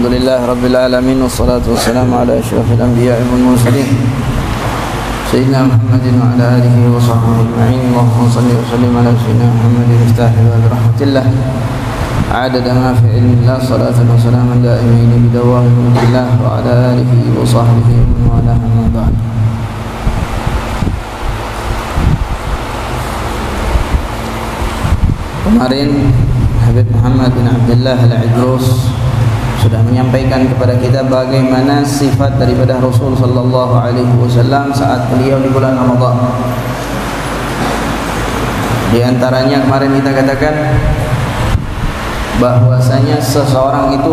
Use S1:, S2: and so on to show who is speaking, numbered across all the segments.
S1: Alhamdulillah Rabbil Alamin. Wassalatu wassalamu ala ashrafil anbiya wal mursalin Sayyidina Muhammadin wa ala alihi wa sahbihi ajma'in. Allahumma salli wa sallim ala Sayyidina Muhammadin iftahi wa rahmatillah adada ma fi ilmillah. Salatan wa salaman da'imaini bidawami mulkillah wa ala alihi wa sahbihi wa ala amma ba'd. Kemarin Habib Muhammad bin Abdullah Al-Idrus sudah menyampaikan kepada kita bagaimana sifat daripada Rasul sallallahu alaihi wasallam saat beliau di bulan Ramadan. Di antaranya kemarin kita katakan bahwasanya seseorang itu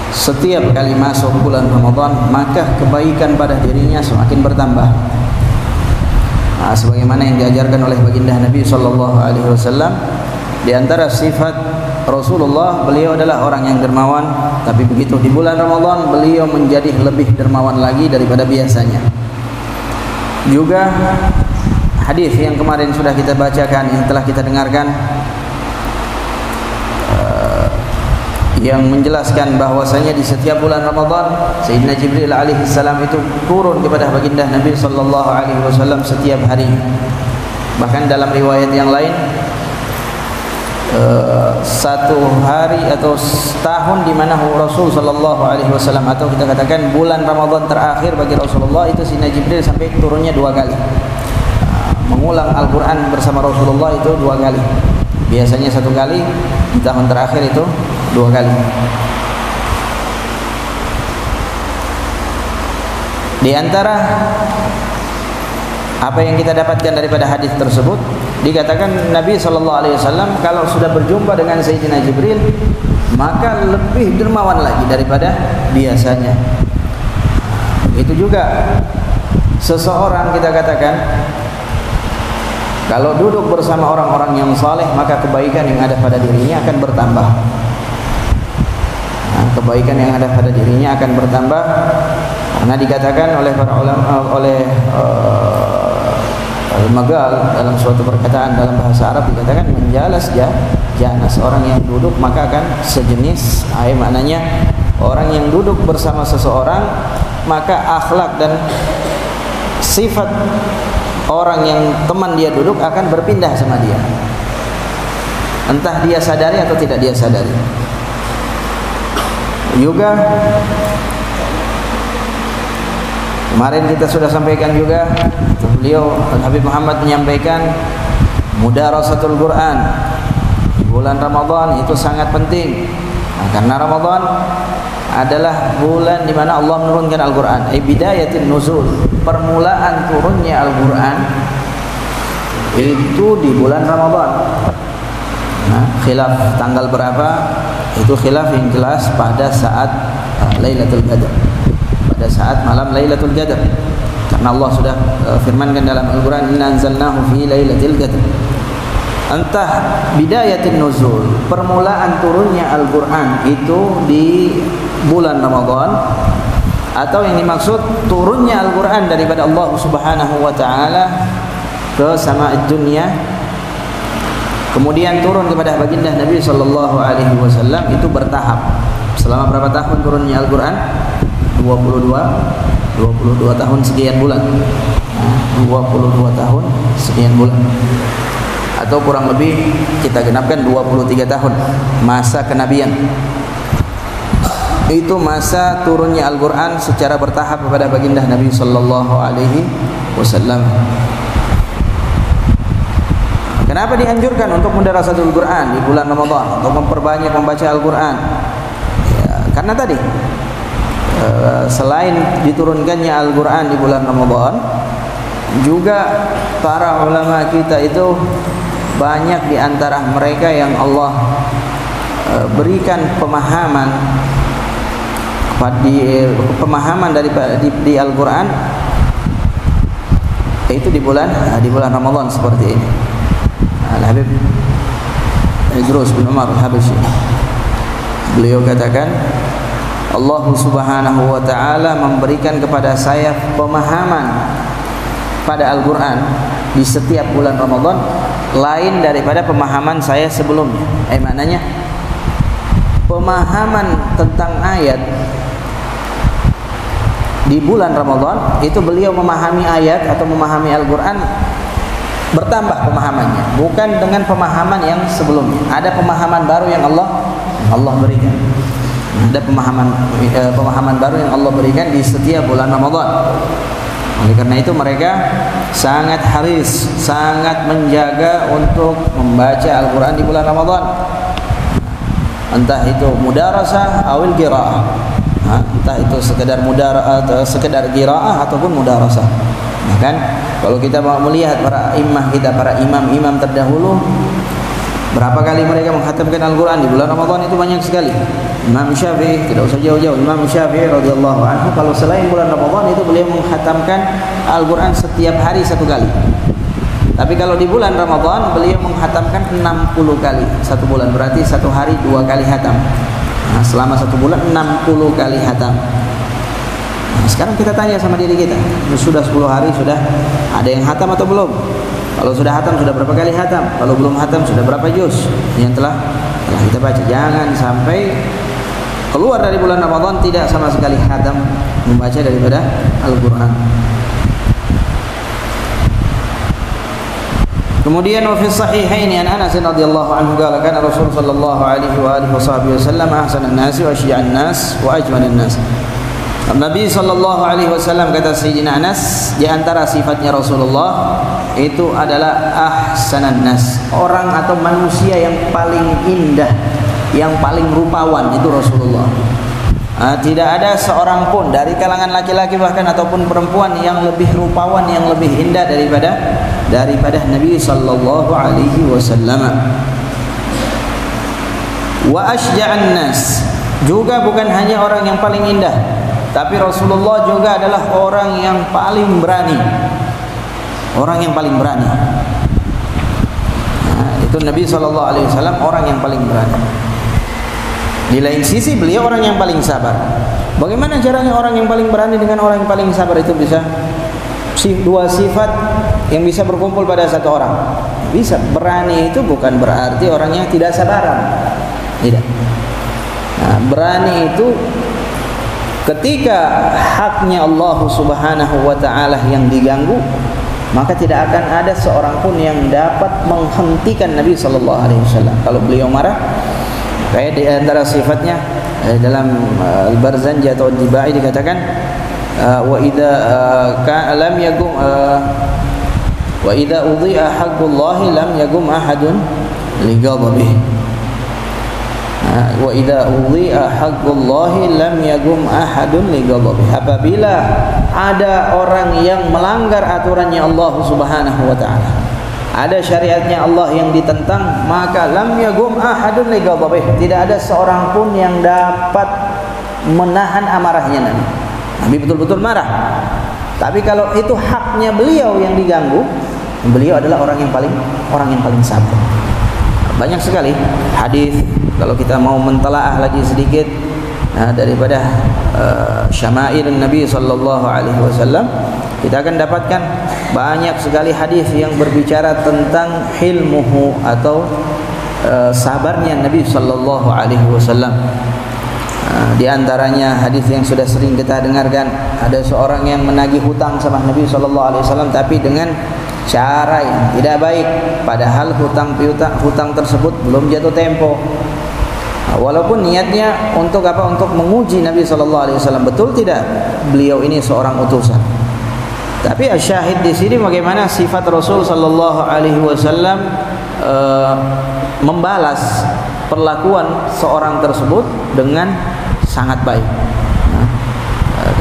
S1: setiap kali masuk bulan Ramadan maka kebaikan pada dirinya semakin bertambah. Nah, sebagaimana yang diajarkan oleh baginda Nabi sallallahu alaihi wasallam, di antara sifat Rasulullah, beliau adalah orang yang dermawan, tapi begitu di bulan Ramadan beliau menjadi lebih dermawan lagi daripada biasanya. Juga hadis yang kemarin sudah kita bacakan, yang telah kita dengarkan, yang menjelaskan bahwasanya di setiap bulan Ramadan Sayyidina Jibril alaihi salam itu turun kepada baginda Nabi sallallahu alaihi wasallam setiap hari. Bahkan dalam riwayat yang lain, satu hari atau setahun di mana Rasul sallallahu alaihi wasallam, atau kita katakan bulan Ramadan terakhir bagi Rasulullah itu Sayyidina Jibril sampai turunnya 2 kali. Mengulang Al-Qur'an bersama Rasulullah itu 2 kali. Biasanya 1 kali, di tahun terakhir itu 2 kali. Di antara apa yang kita dapatkan daripada hadis tersebut, dikatakan Nabi SAW kalau sudah berjumpa dengan Sayyidina Jibril maka lebih dermawan lagi daripada biasanya. Itu juga seseorang kita katakan kalau duduk bersama orang-orang yang saleh maka kebaikan yang ada pada dirinya akan bertambah. Nah, kebaikan yang ada pada dirinya akan bertambah karena dikatakan oleh para ulama, oleh Al-Magal dalam suatu perkataan dalam bahasa Arab dikatakan menjalas janas, orang yang duduk maka akan sejenis. Maknanya orang yang duduk bersama seseorang maka akhlak dan sifat orang yang teman dia duduk akan berpindah sama dia, entah dia sadari atau tidak dia sadari. Juga kemarin kita sudah sampaikan juga, beliau Habib Muhammad menyampaikan mudarasatul Quran di bulan Ramadan itu sangat penting. Nah, karena Ramadan adalah bulan di mana Allah menurunkan Al-Quran, bidayatin nuzul, permulaan turunnya Al-Quran itu di bulan Ramadan. Nah, khilaf tanggal berapa itu khilaf yang jelas pada saat Lailatul Qadar, pada saat malam Lailatul Qadar, karena Allah sudah firmankan dalam Al-Quran, inna anzalnahu fi Lailatul Qadar. Entah bidayatin nuzul, permulaan turunnya Al-Quran itu di bulan Ramadan, atau yang dimaksud turunnya Al-Quran daripada Allah Subhanahu wa taala ke sama'id dunya, kemudian turun kepada baginda Nabi sallallahu alaihi wasallam, itu bertahap. Selama berapa tahun turunnya Al-Quran? 22 tahun sekian bulan. 22 tahun sekian bulan. Atau kurang lebih kita genapkan 23 tahun masa kenabian. Itu masa turunnya Al-Quran secara bertahap kepada baginda Nabi sallallahu alaihi wasallam. Kenapa dianjurkan untuk mudarasatul Quran di bulan Ramadan, untuk memperbanyak membaca Al-Quran? Ya, karena tadi selain diturunkannya Al-Quran di bulan Ramadan, juga para ulama kita itu banyak di antara mereka yang Allah berikan pemahaman di Al-Quran itu di bulan Ramadan seperti ini. Al-Habib Idrus bin Umar Al-Habasyi, beliau katakan Allah Subhanahu wa ta'ala memberikan kepada saya pemahaman pada Al-Quran di setiap bulan Ramadan lain daripada pemahaman saya sebelumnya. Maknanya pemahaman tentang ayat di bulan Ramadan itu beliau memahami ayat atau memahami Al-Quran bertambah pemahamannya, bukan dengan pemahaman yang sebelumnya. Ada pemahaman baru yang Allah berikan. Ada pemahaman baru yang Allah berikan di setiap bulan Ramadan. Oleh karena itu mereka sangat haris, sangat menjaga untuk membaca Al-Quran di bulan Ramadan. Entah itu mudarasah awil qiraah. Entah itu sekedar sekedar qiraah ataupun mudarasah. Bahkan kalau kita mau melihat para imam kita, para imam-imam terdahulu, berapa kali mereka mengkhatamkan Al-Quran di bulan Ramadan itu banyak sekali. Imam Syafi'i, tidak usah jauh-jauh, Imam Syafi'i radhiyallahu anhu kalau selain bulan Ramadan itu beliau mengkhatamkan Al-Quran setiap hari 1 kali. Tapi kalau di bulan Ramadan beliau mengkhatamkan 60 kali. 1 bulan berarti 1 hari 2 kali khatam. Nah, selama 1 bulan 60 kali khatam. Nah, sekarang kita tanya sama diri kita, sudah 10 hari sudah ada yang khatam atau belum? Kalau sudah khatam sudah berapa kali khatam? Kalau belum khatam sudah berapa juz yang telah kita baca? Jangan sampai keluar dari bulan Ramadan tidak sama sekali khatam membaca daripada Al-Quran. Kemudian wa fi sahihain an Anas radhiyallahu anhu qala kana Rasul sallallahu alaihi wa alihi wasallam ahsanan nasi wa asyja'an nas wa ajmalan nas. Nabi sallallahu alaihi wasallam, kata Sayyidina Anas, di antara sifatnya Rasulullah itu adalah ahsanan nas, orang atau manusia yang paling indah, yang paling rupawan itu Rasulullah. Tidak ada seorang pun dari kalangan laki-laki bahkan ataupun perempuan yang lebih rupawan, yang lebih indah daripada Nabi sallallahu alaihi wasallam. Wa asyja'an nas, juga bukan hanya orang yang paling indah, tapi Rasulullah juga adalah orang yang paling berani. Orang yang paling berani. Itu Nabi sallallahu alaihi wasallam orang yang paling berani. Di lain sisi beliau orang yang paling sabar. Bagaimana caranya orang yang paling berani dengan orang yang paling sabar itu bisa dua sifat yang bisa berkumpul pada satu orang? Bisa. Berani itu bukan berarti orangnya tidak sabaran. Tidak. Nah, berani itu ketika haknya Allah Subhanahu wa taala yang diganggu, maka tidak akan ada seorang pun yang dapat menghentikan Nabi sallallahu alaihi wasallam. Kalau beliau marah, kayak di antara sifatnya dalam Al-Barzanji atau Al-Dibai dikatakan wa idza lam yagum wa idza udhi'a haqqullahi lam yagum ahadun li ghadabihi. Wa idza udhi'a haqqullahi lam yagum ahadun li ghadabihi. Apabila ada orang yang melanggar aturannya Allah Subhanahu wa taala, ada syariatnya Allah yang ditentang, maka lam yagum ahadun li ghadabihi, tidak ada seorang pun yang dapat menahan amarahnya Nabi. Nabi betul-betul marah. Tapi kalau itu haknya beliau yang diganggu, beliau adalah orang yang paling sabar. Banyak sekali hadis, kalau kita mau mentelaah lagi sedikit daripada syama'il Nabi sallallahu alaihi wasallam, kita akan dapatkan banyak sekali hadis yang berbicara tentang hilmuhu atau sabarnya Nabi sallallahu alaihi wasallam. Di antaranya hadis yang sudah sering kita dengarkan, ada seorang yang menagih hutang sama Nabi sallallahu alaihi wasallam tapi dengan cara yang tidak baik, padahal hutang tersebut belum jatuh tempo. Walaupun niatnya untuk apa? Untuk menguji Nabi sallallahu alaihi wasallam, betul tidak beliau ini seorang utusan. Tapi asyahid di sini bagaimana sifat Rasul sallallahu alaihi wasallam membalas perlakuan seorang tersebut dengan sangat baik.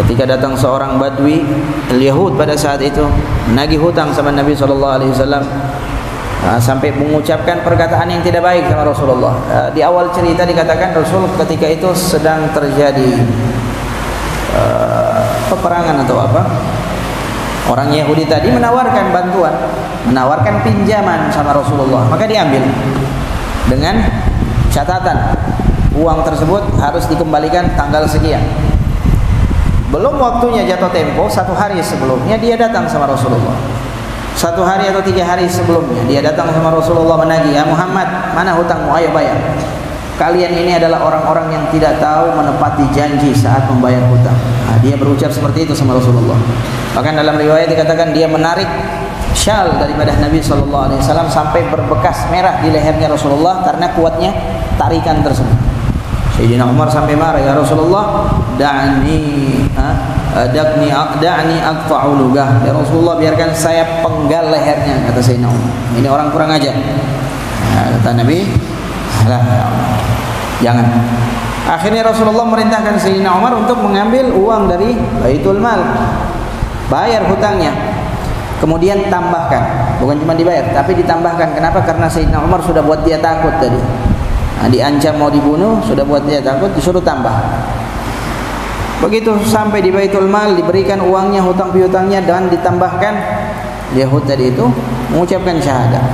S1: Ketika datang seorang Badui Yahud pada saat itu menagih hutang sama Nabi sallallahu alaihi wasallam, sampai mengucapkan perkataan yang tidak baik sama Rasulullah. Di awal cerita dikatakan Rasul ketika itu sedang terjadi peperangan atau apa. Orang Yahudi tadi menawarkan bantuan, menawarkan pinjaman sama Rasulullah, maka diambil dengan catatan uang tersebut harus dikembalikan tanggal sekian. Belum waktunya jatuh tempo, 1 hari sebelumnya dia datang sama Rasulullah. 1 hari atau 3 hari sebelumnya dia datang sama Rasulullah menagih, "Ya Muhammad, mana hutangmu? Ayo bayar." kalian ini adalah orang-orang yang tidak tahu menepati janji saat membayar hutang. Nah, dia berucap seperti itu sama Rasulullah. Bahkan dalam riwayat dikatakan dia menarik syal daripada Nabi SAW sampai berbekas merah di lehernya Rasulullah karena kuatnya tarikan tersebut. Sayyidina Umar sampai marah, ya Rasulullah, da'ni aqta'u lugah. Ya Rasulullah, biarkan saya penggal lehernya, kata Sayyidina Umar. Ini orang kurang ajar. Nah, kata Nabi, jangan. Akhirnya Rasulullah merintahkan Sayyidina Umar untuk mengambil uang dari Baitul Mal, bayar hutangnya, kemudian tambahkan, bukan cuma dibayar tapi ditambahkan. Kenapa? Karena Sayyidina Umar sudah buat dia takut tadi. Nah, diancam mau dibunuh, sudah buat dia takut, disuruh tambah. Begitu sampai di Baitul Mal, diberikan uangnya, hutang piutangnya, dan ditambahkan. Yahud tadi itu mengucapkan syahadat.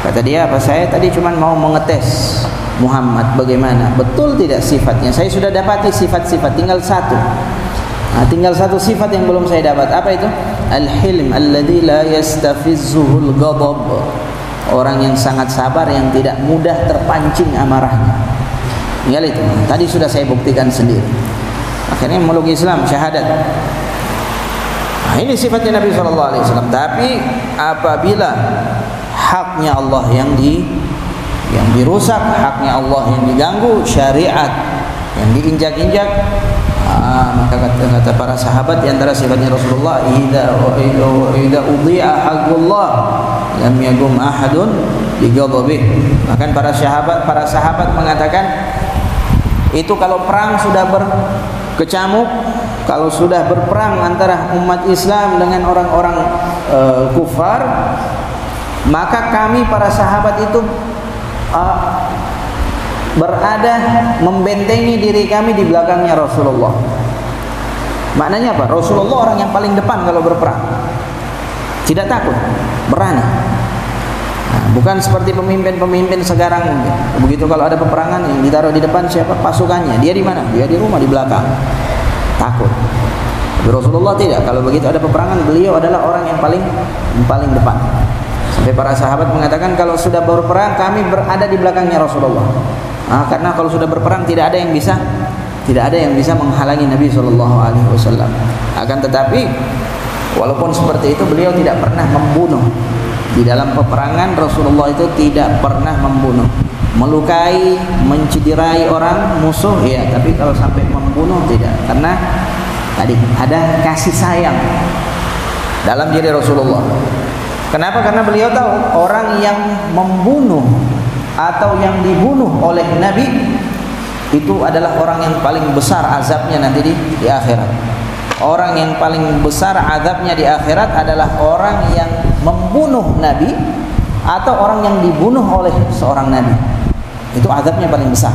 S1: Kata dia, apa, saya tadi cuma mau mengetes Muhammad bagaimana, betul tidak sifatnya. Saya sudah dapati sifat-sifat, tinggal satu. Nah, tinggal satu sifat yang belum saya dapat. Apa itu? Al-hilm alladzi la yastafizzuhul ghadab. Orang yang sangat sabar, yang tidak mudah terpancing amarahnya. Tinggal itu. Tadi sudah saya buktikan sendiri. Akhirnya meluk Islam, syahadat. Nah, ini sifatnya Nabi SAW. Tapi apabila haknya Allah yang dirusak, haknya Allah yang diganggu, syariat yang diinjak-injak, maka kata para sahabat, di antara sifatnya Rasulullah, idza udhi'a haqqullah lam yagum ahadun bi ghadabih. Bahkan para sahabat mengatakan, itu kalau perang sudah berkecamuk, kalau sudah berperang antara umat Islam dengan orang-orang kufar, maka kami para sahabat itu berada membentengi diri kami di belakangnya Rasulullah. Maknanya apa? Rasulullah orang yang paling depan kalau berperang, tidak takut, berani. Nah, bukan seperti pemimpin-pemimpin sekarang. Begitu kalau ada peperangan, yang ditaruh di depan siapa? Pasukannya. Dia di mana? Dia di rumah, di belakang, takut. Tapi Rasulullah tidak. Kalau begitu ada peperangan, beliau adalah orang yang paling depan. Sampai para sahabat mengatakan, kalau sudah berperang kami berada di belakangnya Rasulullah. Nah, karena kalau sudah berperang tidak ada yang bisa menghalangi Nabi SAW. Akan tetapi walaupun seperti itu, beliau tidak pernah membunuh. Di dalam peperangan Rasulullah itu tidak pernah membunuh, melukai, menciderai orang musuh, ya. Tapi kalau sampai membunuh tidak, karena tadi ada kasih sayang dalam diri Rasulullah. Kenapa? Karena beliau tahu orang yang membunuh atau yang dibunuh oleh Nabi itu adalah orang yang paling besar azabnya nanti di akhirat. Orang yang paling besar azabnya di akhirat adalah orang yang membunuh Nabi atau orang yang dibunuh oleh seorang Nabi. Itu azabnya paling besar.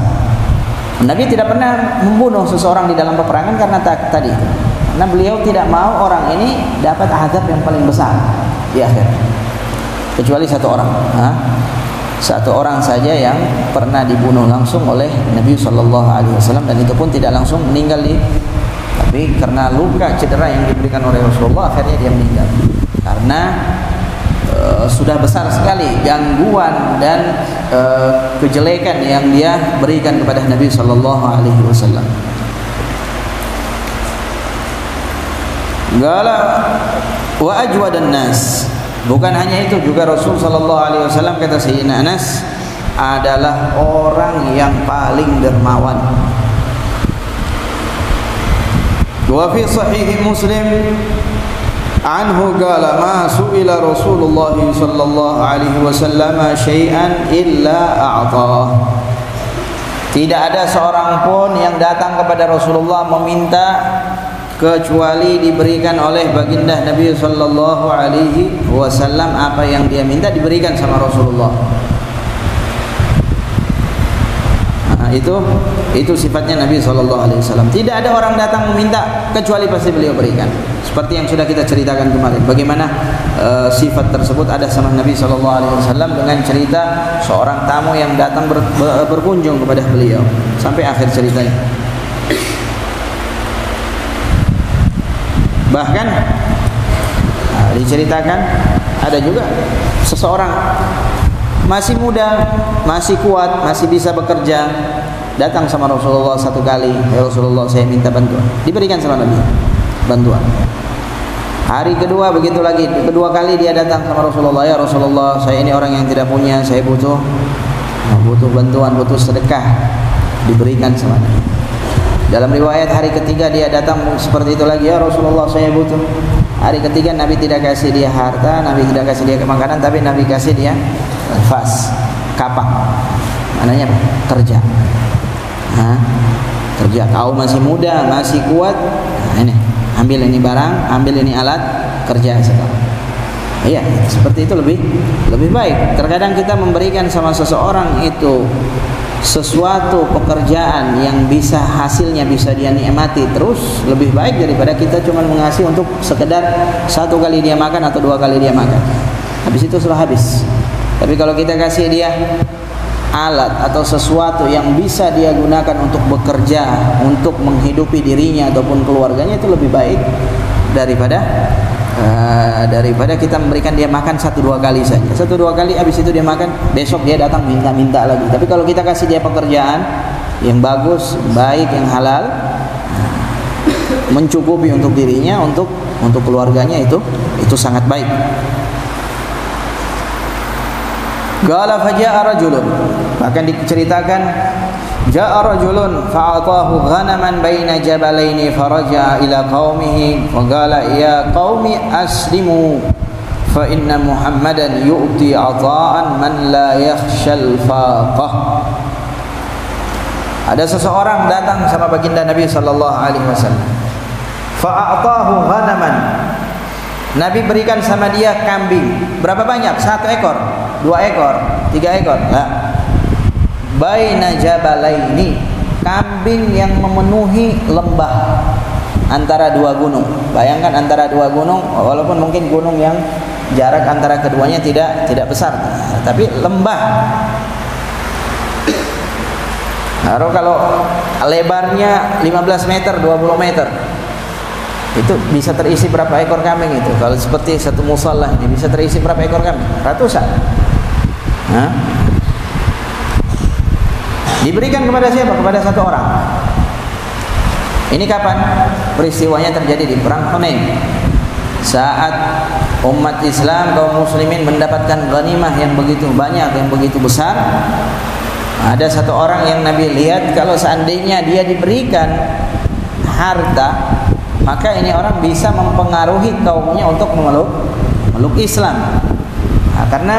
S1: Nabi tidak pernah membunuh seseorang di dalam peperangan karena tadi itu. Karena beliau tidak mau orang ini dapat azab yang paling besar di akhirat. Kecuali satu orang. Satu orang saja yang pernah dibunuh langsung oleh Nabi SAW, dan itu pun tidak langsung meninggal, tapi karena luka cedera yang diberikan oleh Rasulullah, akhirnya dia meninggal. Karena sudah besar sekali gangguan dan kejelekan yang dia berikan kepada Nabi SAW. Gala wa ajwadan nas. Bukan hanya itu, juga Rasul SAW, kata Sayyidina Anas, adalah orang yang paling dermawan. Wa fi sahih Muslim anhu qala ma su'ila Rasulullah sallallahu alaihi wasallam syai'an illa a'ta. Tidak ada seorang pun yang datang kepada Rasulullah meminta kecuali diberikan oleh baginda Nabi sallallahu alaihi wasallam. Apa yang dia minta diberikan sama Rasulullah. Nah, itu sifatnya Nabi sallallahu alaihi wasallam. Tidak ada orang datang meminta kecuali pasti beliau berikan. Seperti yang sudah kita ceritakan kemarin, bagaimana sifat tersebut ada sama Nabi sallallahu alaihi wasallam dengan cerita seorang tamu yang datang berkunjung kepada beliau sampai akhir ceritanya. Bahkan diceritakan ada juga seseorang masih muda, masih kuat, masih bisa bekerja, datang sama Rasulullah satu kali, ya Rasulullah saya minta bantuan, diberikan sama Nabi bantuan. Hari kedua begitu lagi, kedua kali dia datang sama Rasulullah, ya Rasulullah saya ini orang yang tidak punya, saya butuh bantuan, butuh sedekah, diberikan sama Nabi. Dalam riwayat hari ketiga dia datang seperti itu lagi, ya Rasulullah saya butuh. Hari ketiga Nabi tidak kasih dia harta, Nabi tidak kasih dia makanan, tapi Nabi kasih dia fas, kapak, maknanya apa? Kerja. Kerja. Kau masih muda, masih kuat, nah ini ambil ini barang, ambil ini alat kerja sekarang. Iya, seperti itu lebih baik. Terkadang kita memberikan sama seseorang itu sesuatu pekerjaan yang bisa hasilnya bisa dia nikmati terus, lebih baik daripada kita cuma mengasih untuk sekedar satu kali dia makan atau dua kali dia makan. Habis itu sudah habis. Tapi kalau kita kasih dia alat atau sesuatu yang bisa dia gunakan untuk bekerja, untuk menghidupi dirinya ataupun keluarganya, itu lebih baik daripada kita memberikan dia makan satu dua kali saja. Satu dua kali habis itu dia makan, besok dia datang minta lagi. Tapi kalau kita kasih dia pekerjaan yang bagus, baik, yang halal, mencukupi untuk dirinya, untuk keluarganya, itu sangat baik. Qala faja'a rajulun, bahkan diceritakan ja'a rajulun fa'atahu ghanaman baina jabalaini faraja'a ila qaumihi wa qala ya qaumi aslimu fa inna Muhammadan yu'ti 'ata'an man la yakhshal faqah. Ada seseorang datang sama baginda Nabi sallallahu alaihi wasallam. Fa'atahu ghanaman. Nabi berikan sama dia kambing. Berapa banyak? 1 ekor, 2 ekor, 3 ekor. Nah, baina jabalaini, kambing yang memenuhi lembah antara 2 gunung. Bayangkan antara 2 gunung, walaupun mungkin gunung yang jarak antara keduanya tidak besar, tapi lembah. Kalau lebarnya 15 meter, 20 meter, itu bisa terisi berapa ekor kambing itu? Kalau seperti satu musalla ini bisa terisi berapa ekor kambing? Ratusan. Diberikan kepada siapa? Kepada 1 orang. Ini kapan? Peristiwanya terjadi di perang Hunain. Saat umat Islam, kaum muslimin mendapatkan ghanimah yang begitu banyak, yang begitu besar. Ada 1 orang yang Nabi lihat kalau seandainya dia diberikan harta, maka ini orang bisa mempengaruhi kaumnya untuk memeluk Islam. Nah, karena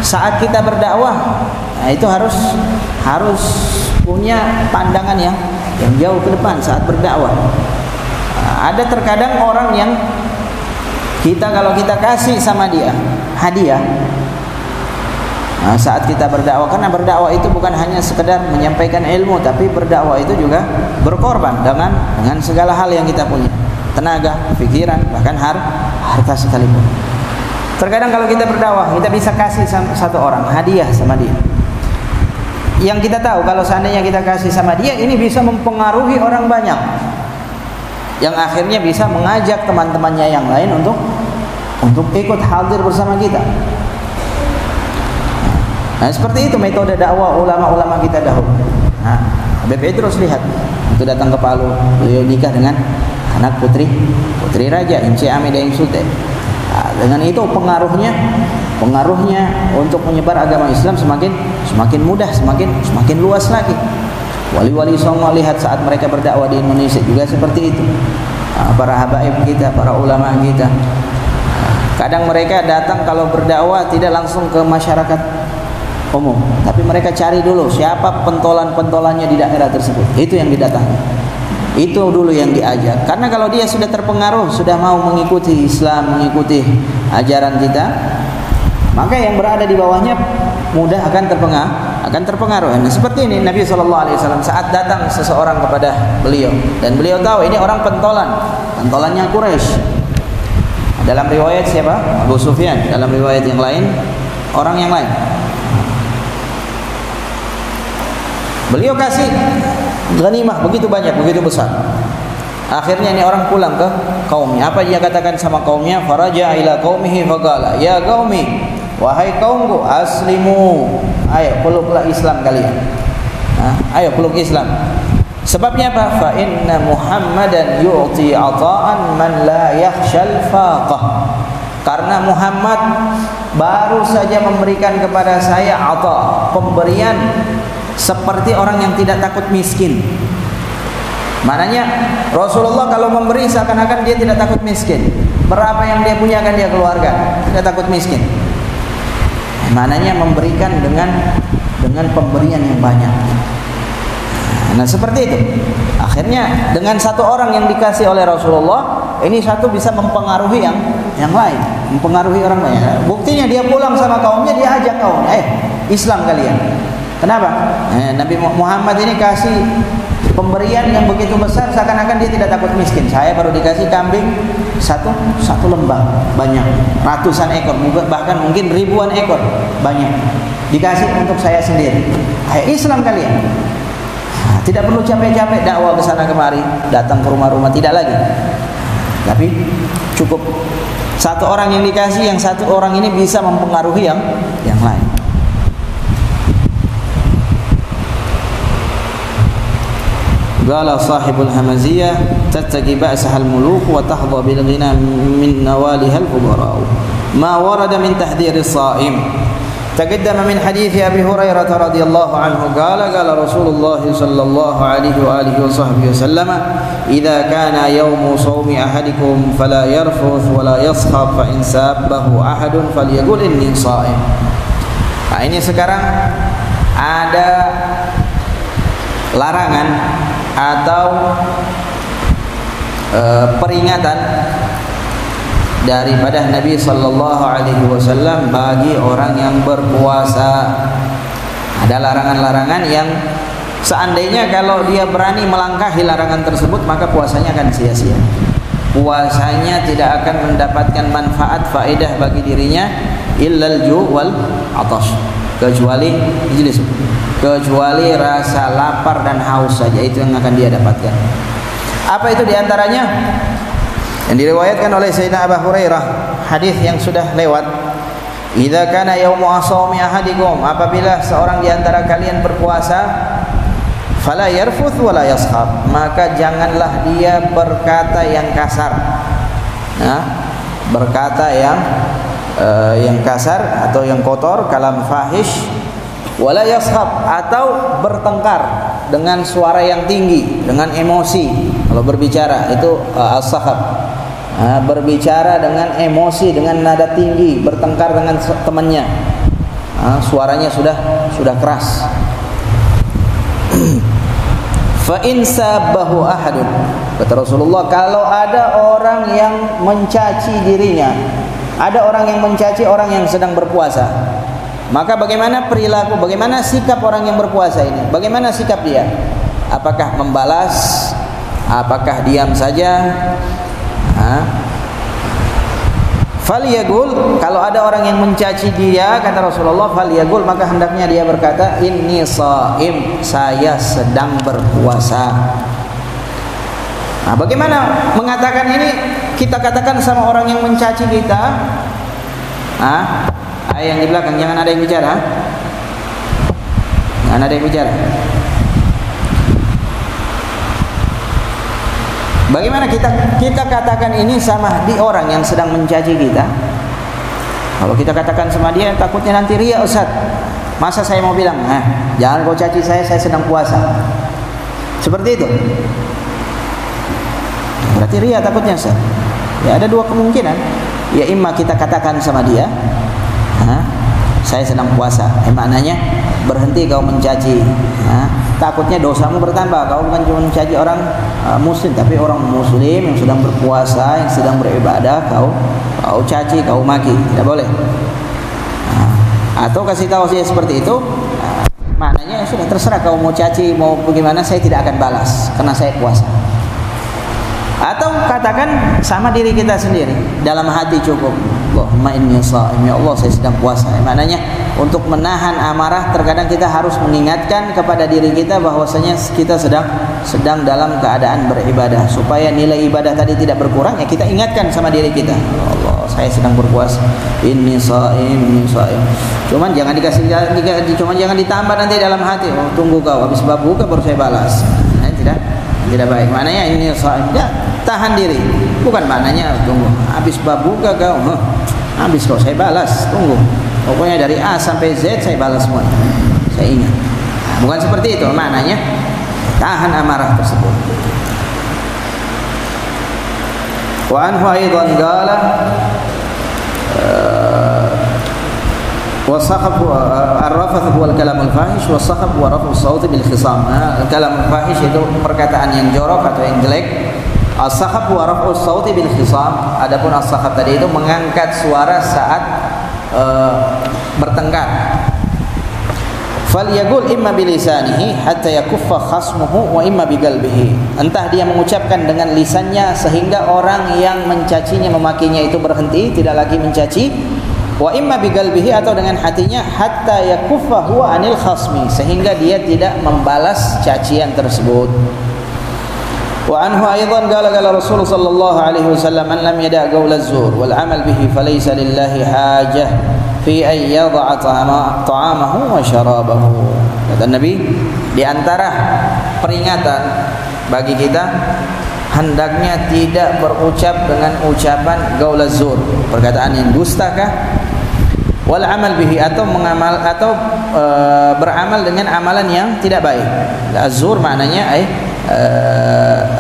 S1: saat kita berdakwah, nah itu harus punya pandangan yang jauh ke depan saat berdakwah. Nah, ada terkadang orang yang kalau kita kasih sama dia hadiah, nah, saat kita berdakwah, karena berdakwah itu bukan hanya sekedar menyampaikan ilmu, tapi berdakwah itu juga berkorban dengan segala hal yang kita punya, tenaga, pikiran, bahkan harta sekalipun. Terkadang kalau kita berdakwah, kita bisa kasih 1 orang hadiah sama dia, yang kita tahu kalau seandainya kita kasih sama dia, ini bisa mempengaruhi orang banyak, yang akhirnya bisa mengajak teman-temannya yang lain untuk ikut hadir bersama kita. Nah, seperti itu metode dakwah ulama-ulama kita dahulu. Nah, Habib Idrus lihat, itu datang ke Palu, beliau nikah dengan anak putri raja MC Ami Daeng Sultan. Nah, dengan itu pengaruhnya untuk menyebar agama Islam semakin mudah, semakin luas lagi. Wali-wali Songo lihat saat mereka berdakwah di Indonesia juga seperti itu. Nah, para habaib kita, para ulama kita, kadang mereka datang kalau berdakwah tidak langsung ke masyarakat umum, tapi mereka cari dulu siapa pentolan-pentolannya di daerah tersebut. Itu yang didatangi. Itu dulu yang diajak. Karena kalau dia sudah terpengaruh, sudah mau mengikuti Islam, mengikuti ajaran kita, maka yang berada di bawahnya mudah akan terpengaruh. Nah, seperti ini Nabi SAW saat datang seseorang kepada beliau, dan beliau tahu ini orang pentolannya Quraisy. Dalam riwayat siapa? Abu Sufyan. Dalam riwayat yang lain, orang yang lain. Beliau kasih ghanimah begitu banyak, begitu besar. Akhirnya ini orang pulang ke kaumnya. Apa dia katakan sama kaumnya? Faraja ila qaumihi faqala ya qaumi wahai kaumku, aslimu, ayo peluklah Islam kalian. Ayo peluk Islam. Sebabnya apa? Fa inna Muhammadan yu'ti ata'an man la yakhshal faqah. Karena Muhammad baru saja memberikan kepada saya ata, pemberian seperti orang yang tidak takut miskin. Maknanya Rasulullah kalau memberi seakan-akan dia tidak takut miskin. Berapa yang dia punya akan dia keluarkan, tidak takut miskin. Maknanya memberikan dengan pemberian yang banyak. Nah seperti itu. Akhirnya dengan satu orang yang dikasih oleh Rasulullah, ini satu bisa mempengaruhi yang lain, mempengaruhi orang lain. Buktinya dia pulang sama kaumnya, dia ajak kaumnya, Islam kalian. Kenapa? Nabi Muhammad ini kasih pemberian yang begitu besar, seakan-akan dia tidak takut miskin. Saya baru dikasih kambing satu lembah, banyak, ratusan ekor, bahkan mungkin ribuan ekor, banyak, dikasih untuk saya sendiri. Islam kalian. Tidak perlu capek-capek dakwah ke sana kemari, datang ke rumah-rumah, tidak lagi. Tapi cukup satu orang yang dikasih, yang satu orang ini bisa mempengaruhi yang lain. Qala sahibul hamaziyah tattaqi ba'sahal muluk wa tahdha bil ghina min nawalihal fuqara. Ma warada min tahdhiris shaim. Taqaddama min hadits Abi Hurairah radhiyallahu anhu qala Rasulullah sallallahu alaihi wa alihi wa sahbihi wasallam idza kana yawmu shaumi ahadikum fala yarfuth wa la yaskhab fa in sabbahu ahadun falyaqul inni shaim. Nah, ini sekarang ada larangan atau peringatan daripada Nabi sallallahu alaihi wasallam bagi orang yang berpuasa. Ada larangan-larangan yang seandainya kalau dia berani melangkahi larangan tersebut, maka puasanya akan sia-sia. Puasanya tidak akan mendapatkan manfaat faedah bagi dirinya illal ju' wal atash, kecuali rasa lapar dan haus saja, itu yang akan dia dapatkan. Apa itu diantaranya? Yang diriwayatkan oleh Sayyidina Abu Hurairah, hadis yang sudah lewat. Idza kana yaumu shaumi ahadikum, apabila seorang di antara kalian berpuasa, fala yarfuth wala yashab, maka janganlah dia berkata yang kasar. Berkata yang kasar atau yang kotor, kalam fahish, wala yashab, atau bertengkar dengan suara yang tinggi, dengan emosi. Kalau berbicara itu as-sahab. Berbicara dengan emosi, dengan nada tinggi, bertengkar dengan temannya. Suaranya sudah keras. Fa in sabbahu ahadun, kata Rasulullah, kalau ada orang yang mencaci dirinya, ada orang yang mencaci orang yang sedang berpuasa, maka bagaimana perilaku, bagaimana sikap orang yang berpuasa ini? Bagaimana sikap dia? Apakah membalas? Apakah diam saja? Falyaqul, kalau ada orang yang mencaci dia, kata Rasulullah, falyaqul, maka hendaknya dia berkata, inni shaim, saya sedang berpuasa. Bagaimana mengatakan ini? Kita katakan sama orang yang mencaci kita. Yang di belakang jangan ada yang bicara. Jangan ada yang bicara. Bagaimana kita katakan ini sama di orang yang sedang mencaci kita? Kalau kita katakan sama dia, takutnya nanti riya, Ustaz. Masa saya mau bilang, jangan kau caci saya sedang puasa. Seperti itu. Berarti riya takutnya, Ustaz. Ya, ada dua kemungkinan. Ya, imma kita katakan sama dia, saya sedang puasa. Maknanya berhenti kau mencaci. Takutnya dosamu bertambah. Kau bukan cuma mencaci orang muslim, tapi orang muslim yang sedang berpuasa, yang sedang beribadah, kau caci, kau maki. Tidak boleh. Atau kasih tahu saya seperti itu, maknanya sudah terserah kau mau caci, mau bagaimana, saya tidak akan balas karena saya puasa. Atau katakan sama diri kita sendiri dalam hati cukup, Allahumma inni shaim, ya Allah saya sedang puasa. Maknanya untuk menahan amarah, terkadang kita harus mengingatkan kepada diri kita bahwasanya kita sedang dalam keadaan beribadah, supaya nilai ibadah tadi tidak berkurang. Ya kita ingatkan sama diri kita, Allah saya sedang berpuasa. Inni shaim, inni shaim. Cuman jangan jangan ditambah nanti dalam hati. Oh, tunggu kau habis bab buka baru saya balas. Nah, tidak baik. Maknanya inni shaim. Ya, tahan diri. Bukan maknanya tunggu habis bab buka kau. Habis kau saya balas. Tunggu. Pokoknya dari A sampai Z saya balas semuanya. Saya ingat. Nah, bukan seperti itu maknanya. Tahan amarah tersebut. Wa anhu aidan qala والصخب الرفث هو الكلام الفاحش والصخب هو رفع الصوت بالخصام. Kalam fahish itu perkataan yang jorok atau yang jelek. As-sakhab huwa raf'u as-sauti bil khisam. Adapun as-sakhab tadi itu mengangkat suara saat bertengkar. Falyaqul imma bilisanihi hatta yakuffa khasmuhu wa imma biqalbihi. Entah dia mengucapkan dengan lisannya sehingga orang yang mencacinya memakinya itu berhenti, tidak lagi mencaci. Wa imma biqalbihi atau dengan hatinya hatta yakuffa huwa anil khasmi, sehingga dia tidak membalas cacian tersebut. Wa anhu aidan qala Rasul sallallahu alaihi wasallam man lam yada' qaul az-zur wal 'amal bihi falaysa lillahi hajah fi an yad'a ta'amahu wa syarabahu. Kata Nabi, di antara peringatan bagi kita hendaknya tidak berucap dengan ucapan qaul az-zur, perkataan yang dustakah, wal amal bihi atau mengamal atau beramal dengan amalan yang tidak baik. Az-zur maknanya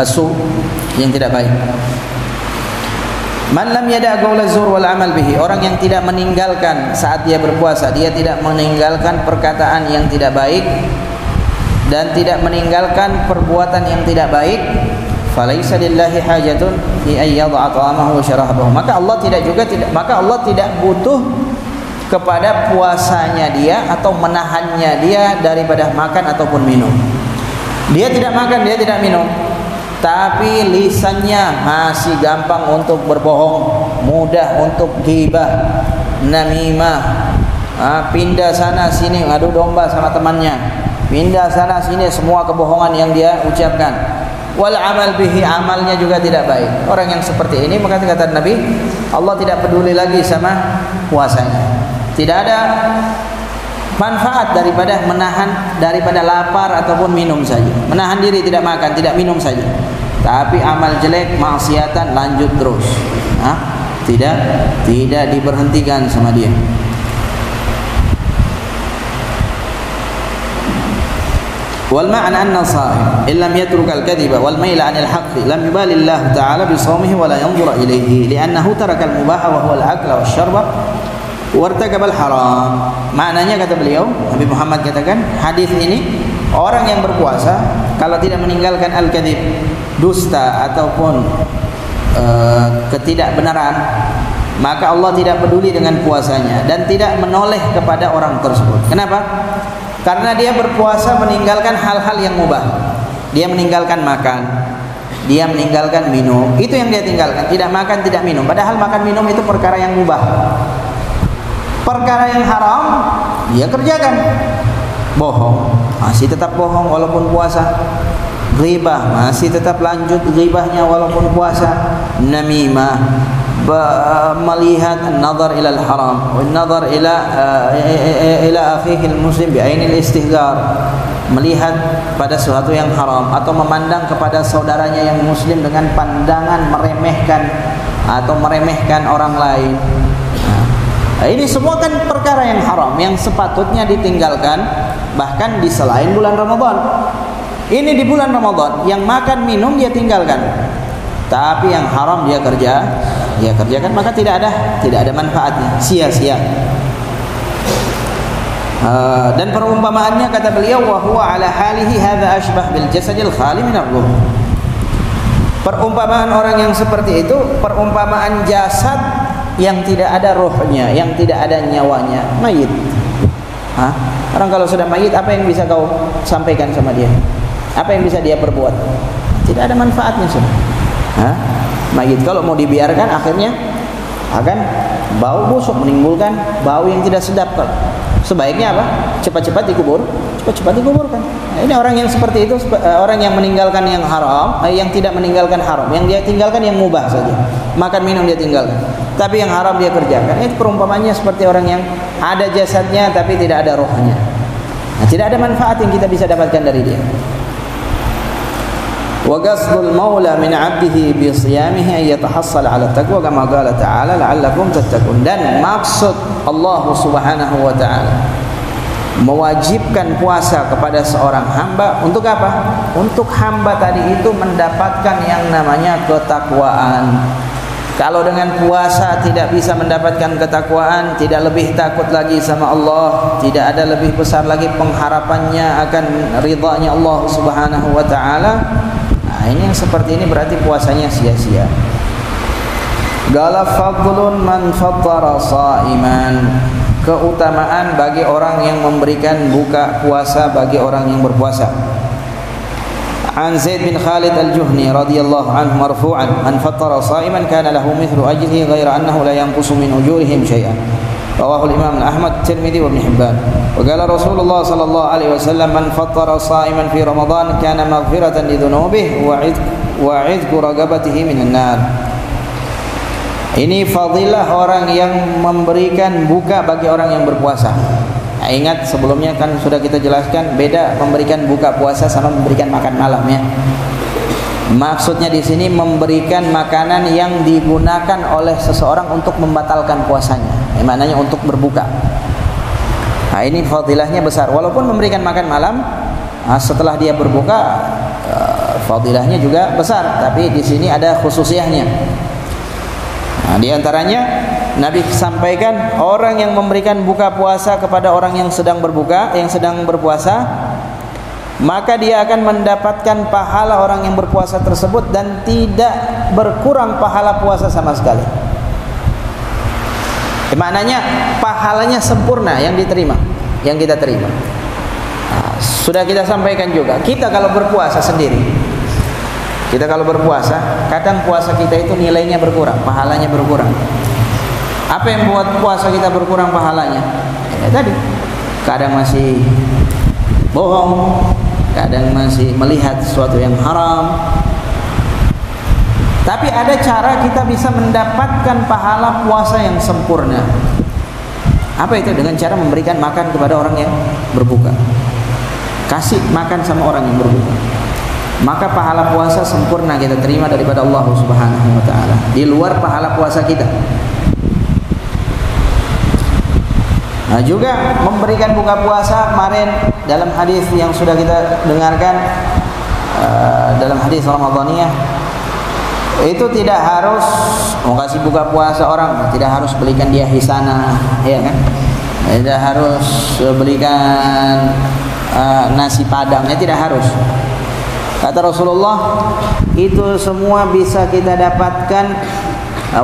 S1: asu, yang tidak baik. Man lam yada' qaul az-zur wal amal bihi, orang yang tidak meninggalkan saat dia berpuasa, dia tidak meninggalkan perkataan yang tidak baik dan tidak meninggalkan perbuatan yang tidak baik, falaisa lillahi hajatun fi ay yad'a ta'amahu wa syarabahu, maka Allah tidak butuh kepada puasanya dia atau menahannya dia daripada makan ataupun minum. Dia tidak makan, dia tidak minum, tapi lisannya masih gampang untuk berbohong, mudah untuk ghibah, namimah, pindah sana sini ngadu domba sama temannya, pindah sana sini, semua kebohongan yang dia ucapkan. Wal amal bihi, amalnya juga tidak baik. Orang yang seperti ini, maka kata Nabi, Allah tidak peduli lagi sama puasanya. Tidak ada manfaat daripada menahan daripada lapar ataupun minum saja. Menahan diri tidak makan, tidak minum saja. Tapi amal jelek, maksiatan lanjut terus. Tidak diberhentikan sama dia. Wal ma'na anna as-sa'im illam yatruk al-kadhiba wal maila 'anil haqqi lam yubali Allah ta'ala bi shawmihi wa la yanzura ilayhi li'annahu taraka al-mubaha wa huwa al-akla wasyarba wartakabal haram. Maknanya kata beliau, Nabi Muhammad katakan, hadis ini orang yang berpuasa kalau tidak meninggalkan al-kadzib, dusta ataupun ketidakbenaran, maka Allah tidak peduli dengan puasanya dan tidak menoleh kepada orang tersebut. Kenapa? Karena dia berpuasa meninggalkan hal-hal yang mubah. Dia meninggalkan makan, dia meninggalkan minum, itu yang dia tinggalkan. Tidak makan, tidak minum, padahal makan minum itu perkara yang mubah. Perkara yang haram dia kerjakan. Bohong, masih tetap bohong walaupun puasa. Ghibah, masih tetap lanjut ghibahnya walaupun puasa. Namimah, melihat nazar ila al-haram, nazar ila akhihi al-muslim bi ainil istihzar, melihat pada sesuatu yang haram atau memandang kepada saudaranya yang muslim dengan pandangan meremehkan atau meremehkan orang lain. Nah, ini semua kan perkara yang haram yang sepatutnya ditinggalkan, bahkan di selain bulan Ramadan. Ini di bulan Ramadan yang makan minum dia tinggalkan, tapi yang haram dia kerjakan, maka tidak ada manfaatnya, sia-sia. Dan perumpamaannya kata beliau, wa huwa ala halihi hadza ashbah bil jasadil khali min ar-ruh. Perumpamaan orang yang seperti itu perumpamaan jasad yang tidak ada rohnya, yang tidak ada nyawanya, mayit. Orang kalau sudah mayit, apa yang bisa kau sampaikan sama dia? Apa yang bisa dia perbuat? Tidak ada manfaatnya sudah. Mayit kalau mau dibiarkan akhirnya akan bau busuk, menimbulkan bau yang tidak sedap. Sebaiknya apa? Cepat-cepat dikuburkan. Nah, ini orang yang seperti itu, orang yang meninggalkan yang haram, yang tidak meninggalkan haram, yang dia tinggalkan yang mubah saja. Makan minum dia tinggalkan. tapi yang haram dia kerjakan. Itu perumpamannya seperti orang yang ada jasadnya tapi tidak ada rohnya. Nah, tidak ada manfaat yang kita bisa dapatkan dari dia. Wa qasdul maula min 'abdihi bi siyamihi ay yatahassal 'ala taqwa kama qala ta'ala la'allakum tattaqun. Dan maksud Allah Subhanahu wa taala mewajibkan puasa kepada seorang hamba untuk apa? Untuk hamba tadi itu mendapatkan yang namanya ketakwaan. Kalau dengan puasa tidak bisa mendapatkan ketakwaan, tidak lebih takut lagi sama Allah, tidak ada lebih besar lagi pengharapannya akan ridhanya Allah Subhanahu wa taala. Nah, ini yang seperti ini berarti puasanya sia-sia. Qala fadlun man fattara shaiman. Keutamaan bagi orang yang memberikan buka puasa bagi orang yang berpuasa. An Zaid bin Khalid al-Juhni radhiyallahu anhu marfu'an, man fattara sha'iman kana lahu mithlu ajrihi ghaira annahu la yanqusu min ujurihim syai'an. Rawahu al-Imam Ahmad, Tirmidzi wa Ibn Hibban. Wa qala Rasulullah sallallahu alaihi wasallam man fattara sha'iman fi Ramadan kana maghfiratan li dhunubihi wa 'idku ragabatihi minan nar. Ini fadilah orang yang memberikan buka bagi orang yang berpuasa. Nah, ingat sebelumnya kan sudah kita jelaskan beda memberikan buka puasa sama memberikan makan malam ya. Maksudnya di sini memberikan makanan yang digunakan oleh seseorang untuk membatalkan puasanya. Maknanya untuk berbuka. Nah, ini fadilahnya besar. Walaupun memberikan makan malam setelah dia berbuka fadilahnya juga besar, tapi di sini ada khususiyahnya. Nah, di antaranya Nabi sampaikan orang yang memberikan buka puasa kepada orang yang sedang berbuka, yang sedang berpuasa, maka dia akan mendapatkan pahala orang yang berpuasa tersebut dan tidak berkurang pahala puasa sama sekali. Maknanya pahalanya sempurna yang diterima, yang kita terima. Nah, sudah kita sampaikan juga, kita kalau berpuasa sendiri, kita kalau berpuasa, kadang puasa kita itu nilainya berkurang, pahalanya berkurang. Apa yang buat puasa kita berkurang pahalanya? Ya tadi, kadang masih bohong, kadang masih melihat sesuatu yang haram. Tapi ada cara kita bisa mendapatkan pahala puasa yang sempurna. Apa itu? Dengan cara memberikan makan kepada orang yang berbuka. Kasih makan sama orang yang berbuka, maka pahala puasa sempurna kita terima daripada Allah Subhanahu wa taala, di luar pahala puasa kita. Nah, juga memberikan buka puasa kemarin dalam hadis yang sudah kita dengarkan, dalam hadis Ramadaniyah, itu tidak harus mau kasih buka puasa orang, tidak harus belikan dia hisana, ya kan? Tidak harus belikan nasi padang, ya tidak harus. Kata Rasulullah, itu semua bisa kita dapatkan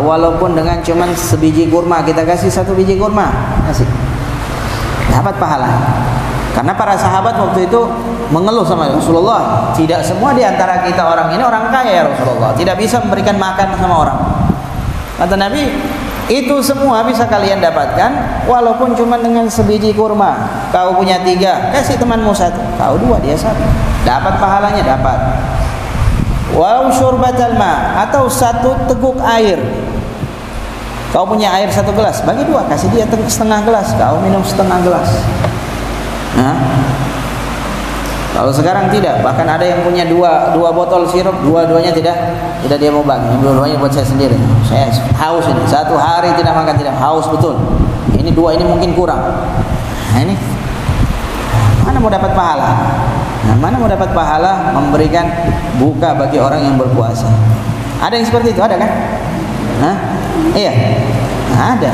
S1: walaupun dengan cuman sebiji kurma. Kita kasih satu biji kurma, kasih, dapat pahala. Karena para sahabat waktu itu mengeluh sama Rasulullah, tidak semua di antara kita orang ini orang kaya ya Rasulullah, tidak bisa memberikan makan sama orang. Kata Nabi, itu semua bisa kalian dapatkan walaupun cuma dengan sebiji kurma. Kau punya 3, kasih temanmu 1, kau 2, dia 1, dapat pahalanya, dapat. Walau syurbatal ma, atau 1 teguk air. Kau punya air 1 gelas, bagi 2, kasih dia setengah gelas, kau minum setengah gelas. Nah, kalau sekarang tidak, bahkan ada yang punya 2 botol sirup, dua-duanya tidak dia mau bagi, dua-duanya buat saya sendiri. Saya haus ini, 1 hari tidak makan, tidak haus betul. Ini 2 ini mungkin kurang. Nah, ini mana mau dapat pahala? Nah, mana mau dapat pahala memberikan buka bagi orang yang berpuasa? Ada yang seperti itu, ada kan? Hah? Iya, nah, ada.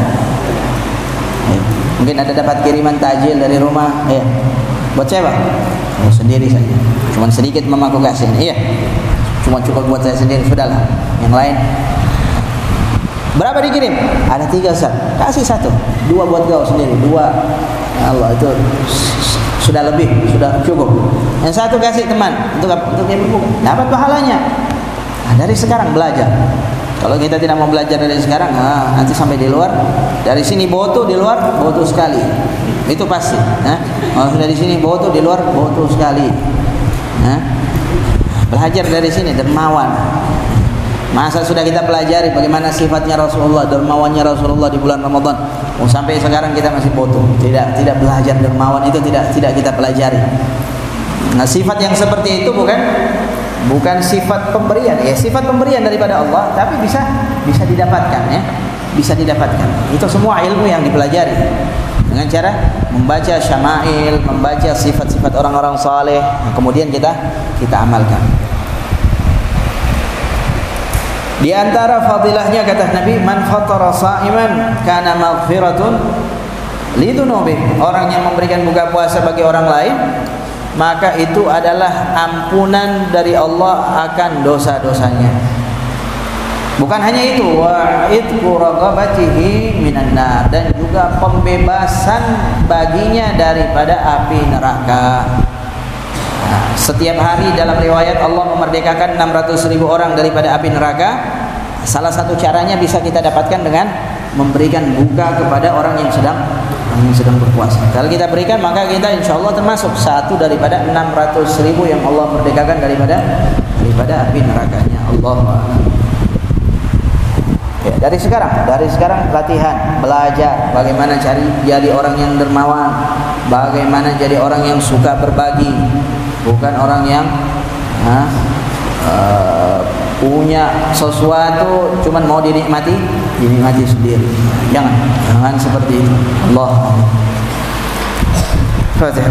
S1: Mungkin ada dapat kiriman tajil dari rumah, iya. Buat siapa? Oh, sendiri saja. Cuman sedikit mamaku kasih. Iya. Cuma cukup buat saya sendiri, sudahlah. Yang lain berapa dikirim? Ada 3 Ustaz. Kasih 1. 2 buat kau sendiri. 2 Allah, itu sudah lebih, sudah cukup. Yang 1 kasih teman untuk dia berbuka. Dapat pahalanya. Nah, dari sekarang belajar. Kalau kita tidak mau belajar dari sekarang, nanti sampai di luar, dari sini botu, di luar botu sekali. Itu pasti. Kalau sudah di sini botu, di luar botu sekali. Belajar dari sini, dermawan. Masa sudah kita pelajari bagaimana sifatnya Rasulullah, dermawannya Rasulullah di bulan Ramadan. Sampai sekarang kita masih bodoh, tidak belajar dermawan itu, tidak kita pelajari. Nah, sifat yang seperti itu bukan sifat pemberian, ya sifat pemberian daripada Allah, tapi bisa didapatkan, ya. Bisa didapatkan. Itu semua ilmu yang dipelajari dengan cara membaca syama'il, membaca sifat-sifat orang-orang saleh, kemudian kita amalkan. Di antara fadilahnya kata Nabi, man fatara sha'iman kana maghfiratun lidunubi. Orang yang memberikan buka puasa bagi orang lain, maka itu adalah ampunan dari Allah akan dosa-dosanya. Bukan hanya itu, wa itqu raqabatihi minan nar, dan juga pembebasan baginya daripada api neraka. Nah, setiap hari dalam riwayat Allah memerdekakan 600.000 orang daripada api neraka. Salah satu caranya bisa kita dapatkan dengan memberikan buka kepada orang yang sedang berpuasa. Kalau kita berikan, maka kita insya Allah termasuk satu daripada 600.000 yang Allah merdekakan daripada api nerakanya. Allah. Ya, dari sekarang latihan, belajar bagaimana jadi orang yang dermawan, bagaimana jadi orang yang suka berbagi, bukan orang yang punya sesuatu cuman mau dinikmati sendiri. Jangan seperti itu. Allah. Fatihah.